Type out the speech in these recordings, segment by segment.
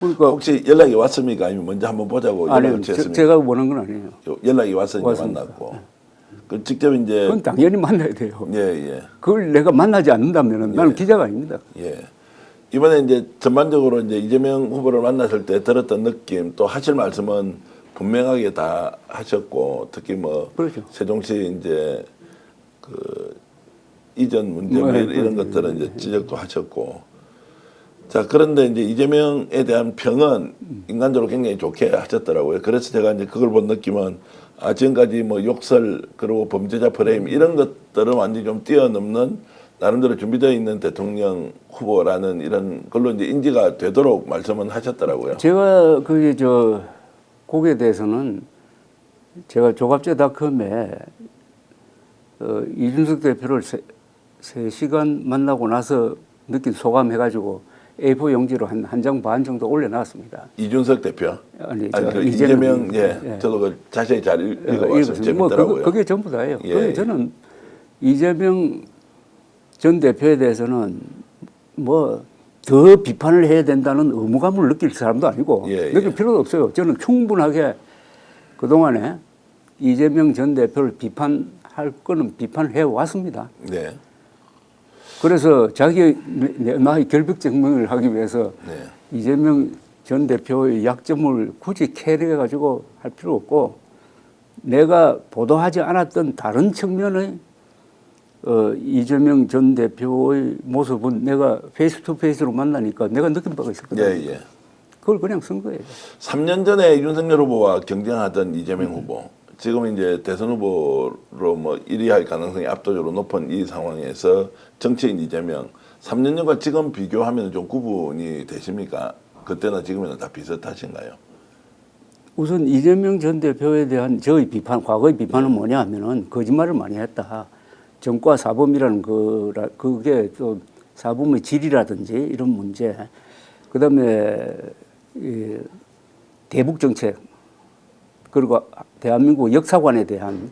그러니까 혹시 연락이 왔습니까? 아니면 먼저 한번 보자고 연락을 아니요, 주셨습니까? 제가 원한 건 아니에요. 연락이 왔으니까 왔습니다. 만났고. 그 직접 이제 그건 당연히 만나야 돼요. 예. 그걸 내가 만나지 않는다면 나는 기자가 아닙니다. 예. 이번에 이제 전반적으로 이제 이재명 후보를 만났을 때 들었던 느낌 또 하실 말씀은 분명하게 다 하셨고 특히 뭐 그렇죠. 세종시 이제 그 이전 문제 뭐 이런 것들은 이제 지적도 하셨고 자 그런데 이제 이재명에 대한 평은 인간적으로 굉장히 좋게 하셨더라고요. 그래서 제가 이제 그걸 본 느낌은 아 지금까지 뭐 욕설 그리고 범죄자 프레임 이런 것들은 완전히 좀 뛰어넘는 나름대로 준비되어 있는 대통령 후보라는 이런 걸로 이제 인지가 되도록 말씀은 하셨더라고요. 제가 거기에 대해서는 제가 조갑제닷컴에 이준석 대표를 3시간 만나고 나서 느낀 소감 해가지고 A4 용지로 한 장 반 정도 올려놨습니다. 이준석 대표? 아니, 그 이재명 저도 그 자세히 잘 읽어봤어요. 재밌더라고요. 그게 전부 다예요. 예. 저는 이재명 전 대표에 대해서는 뭐 더 비판을 해야 된다는 의무감을 느낄 사람도 아니고 느낄 필요도 없어요. 저는 충분하게 그동안에 이재명 전 대표를 비판할 거는 비판을 해왔습니다. 네. 그래서 나의 결벽 증명을 하기 위해서 이재명 전 대표의 약점을 굳이 캐리해가지고 할 필요 없고 내가 보도하지 않았던 다른 측면의 이재명 전 대표의 모습은 내가 페이스 투 페이스로 만나니까 내가 느낀 바가 있었거든요. 그걸 그냥 쓴 거예요. 3년 전에 윤석열 후보와 경쟁하던 이재명 후보, 지금 이제 대선 후보로 뭐 1위 할 가능성이 압도적으로 높은 이 상황에서 정치인 이재명, 3년 전과 지금 비교하면 좀 구분이 되십니까? 그때나 지금이나 다 비슷하신가요? 우선 이재명 전 대표에 대한 저의 비판, 과거의 비판은 뭐냐 하면은 거짓말을 많이 했다. 정과 사범이라는 그게 또 사범의 질이라든지 이런 문제, 그 다음에 대북 정책, 그리고 대한민국 역사관에 대한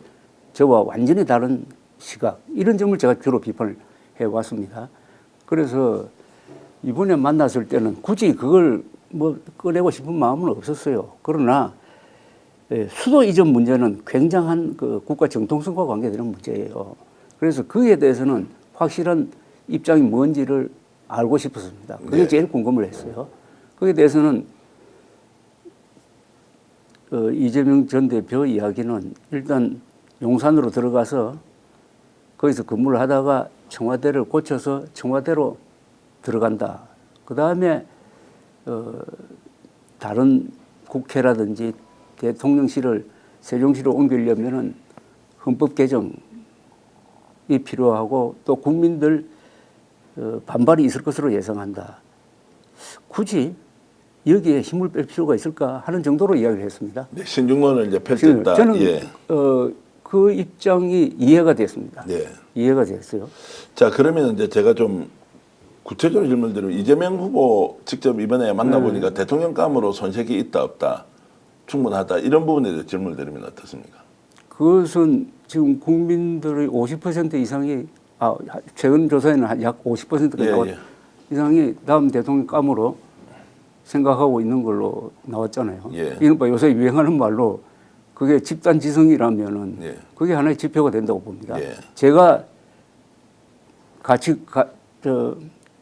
저와 완전히 다른 시각, 이런 점을 제가 주로 비판을 해왔습니다. 그래서 이번에 만났을 때는 굳이 그걸 뭐 꺼내고 싶은 마음은 없었어요. 그러나 수도 이전 문제는 굉장한 그 국가 정통성과 관계되는 문제예요. 그래서 그에 대해서는 확실한 입장이 뭔지를 알고 싶었습니다. 그게 제일 궁금을 했어요. 거기에 대해서는 이재명 전 대표 이야기는 일단 용산으로 들어가서 거기서 근무를 하다가 청와대를 고쳐서 청와대로 들어간다. 그 다음에 다른 국회라든지 대통령실을 세종시로 옮기려면은 헌법 개정이 필요하고 또 국민들 반발이 있을 것으로 예상한다. 굳이 여기에 힘을 뺄 필요가 있을까 하는 정도로 이야기를 했습니다. 네, 신중론을 이제 펼쳤다. 저는 그 입장이 이해가 됐습니다. 이해가 됐어요. 자, 그러면 이제 제가 좀 구체적으로 질문을 드리면 이재명 후보 직접 이번에 만나보니까 대통령감으로 손색이 있다 없다 충분하다 이런 부분에 대해서 질문을 드리면 어떻습니까? 그것은 지금 국민들의 50% 이상이 최근 조사에는 약 50%가 이상이 다음 대통령감으로 생각하고 있는 걸로 나왔잖아요. 이른바 요새 유행하는 말로 그게 집단지성이라면은 그게 하나의 지표가 된다고 봅니다. 제가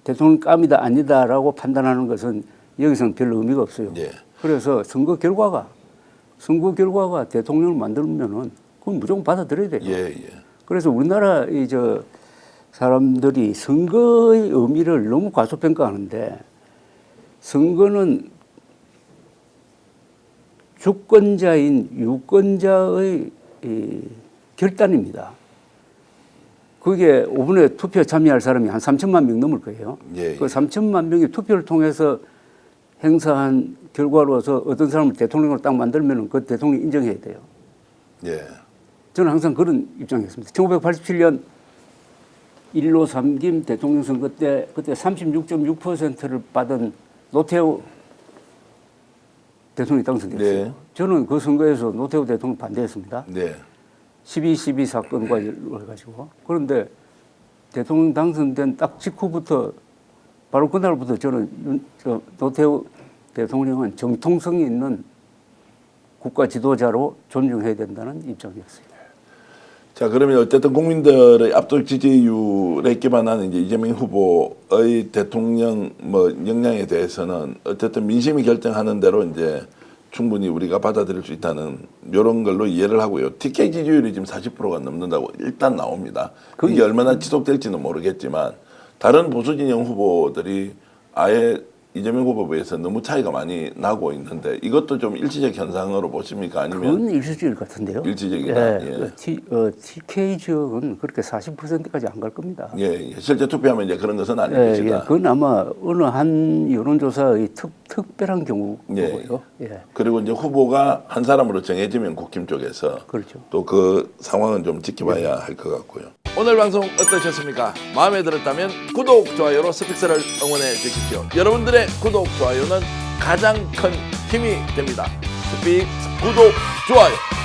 대통령감이다 아니다라고 판단하는 것은 여기서는 별 의미가 없어요. 그래서 선거 결과가 대통령을 만들면은 그건 무조건 받아들여야 돼요. 그래서 우리나라 사람들이 선거의 의미를 너무 과소평가하는데 선거는 주권자인 유권자의 결단입니다. 그게 이번에 투표에 참여할 사람이 한 3천만 명 넘을 거예요. 그 3천만 명이 투표를 통해서 행사한 결과로서 어떤 사람을 대통령으로 딱 만들면 그 대통령이 인정해야 돼요. 저는 항상 그런 입장이었습니다. 1987년 1로 3김 대통령 선거 때 그때 36.6%를 받은 노태우 대통령이 당선됐어요. 저는 그 선거에서 노태우 대통령 반대했습니다. 12.12 사건과 해가지고. 그런데 대통령 당선된 딱 직후부터 바로 그날부터 저는 노태우 대통령은 정통성이 있는 국가 지도자로 존중해야 된다는 입장이었습니다. 자, 그러면 어쨌든 국민들의 압도적 지지율에 기반한 이제 이재명 후보의 대통령 뭐 역량에 대해서는 어쨌든 민심이 결정하는 대로 이제 충분히 우리가 받아들일 수 있다는 이런 걸로 이해를 하고요. TK 지지율이 지금 40%가 넘는다고 일단 나옵니다. 이게 얼마나 지속될지는 모르겠지만 다른 보수 진영 후보들이 아예 이재명 후보에 비해서 너무 차이가 많이 나고 있는데 이것도 좀 일시적 현상으로 보십니까? 아니면 그건 일시적일 같은데요. 일시적이다. 예, 예. TK 지역은 그렇게 40%까지 안 갈 겁니다. 예, 실제 투표하면 이제 그런 것은 예, 아닙니다. 그건 아마 어느 한 여론조사의 특별한 경우고요. 예. 예, 그리고 이제 후보가 한 사람으로 정해지면 국힘 쪽에서 그렇죠. 또 그 상황은 좀 지켜봐야 할 것 같고요. 오늘 방송 어떠셨습니까? 마음에 들었다면 구독, 좋아요로 스픽스를 응원해 주십시오. 여러분들의 구독, 좋아요는 가장 큰 힘이 됩니다. 스픽스 구독, 좋아요.